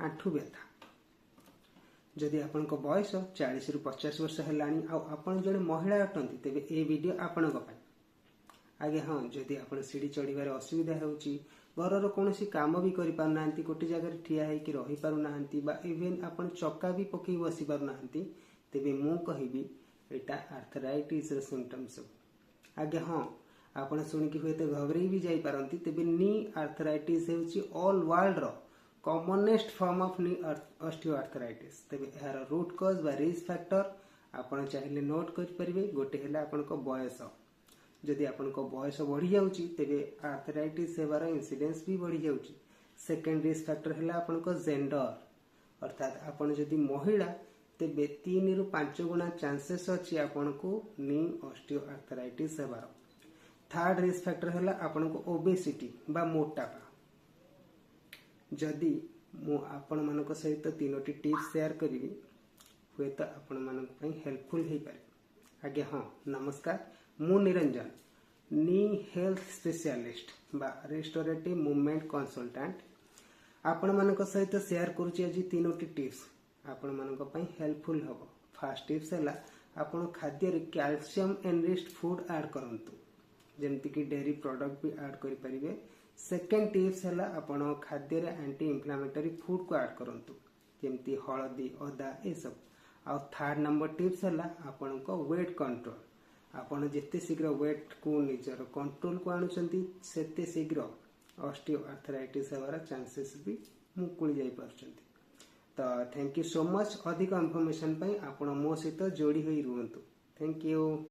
आंठु व्यथा जदि आपण बयस 40 रु 50 वर्ष हेलानी आपण जड़े महिला अटंती तेबे ए वीडियो आपण आगे हाँ जदि आप सीढ़ी चढ़ार असुविधा होची घर कौन काम भी कर पारना गोटे जगह ठिया होकर रही पारना इवेन आप चक्का भी पकई बसी पारना तेबे मु कहबी एटा आर्थराइटिस सिम्पटम सब आगे हाँ आपण शुणिकी हुए तो घबराई भी जाई पारंती तेबे नी आर्थराइटिस होची ऑल वर्ल्ड रो commonest form of knee osteoarthritis तेबे यार रूट कॉज बा रिस्क फैक्टर आपण चाहिए नोट कर परिबे गोटे हेला आपण को बयस जदि आपण को बयस बढ़ी जाउची तेबे आर्थराइटिस हेबार इंसिडेंस भी बढ़ी जाउची सेकेंड रिस्क फैक्टर हेला आपण को जेंडर अर्थात आपण जदि महिला तेबे 3 रु 5 गुना चांसेस अछि आपण को नी ऑस्टियोआर्थराइटिस हेबार थर्ड रिस्क फैक्टर हेला आपण को ओबेसिटी बा मोटापा जदि मु आपण मानक सहित तीनोटी टिप्स शेयर करिवि हुए तो आपण मानक पई हेल्पफुल हे पारे आगे हाँ नमस्कार मु निरंजन नी हेल्थ स्पेशलिस्ट बा रेस्टोरेटिव मूवमेंट कंसल्टेंट आपण मानक सहित शेयर करूची आज तीनोटी टिप्स आपण मानक पई हेल्पफुल हबो फर्स्ट टिप्स हैला आपण खाद्य रे कैल्शियम एनरिच्ड फूड ऐड करंतु जेमति कि डेयरी प्रोडक्ट भी ऐड करि परिबे सेकेंड टिप्स हैला आपण खाद्य रे एंटी इंफ्लेमेटरी फूड को ऐड करंतु जेमति हळदी अदा ए सब आ थर्ड नंबर टिप्स हैला आपण को वेट कंट्रोल आपण जिते शीघ्र वेट को निजर कंट्रोल को आणुचंती सेते शीघ्र ऑस्टियोआर्थराइटिस हेबार चांसेस भी मुकुली जाई परचंती तो थैंक यू सो मच अधिक इन्फॉर्मेशन पई आपण मो सहित जोड़ी होई रुहंतु थैंक यू।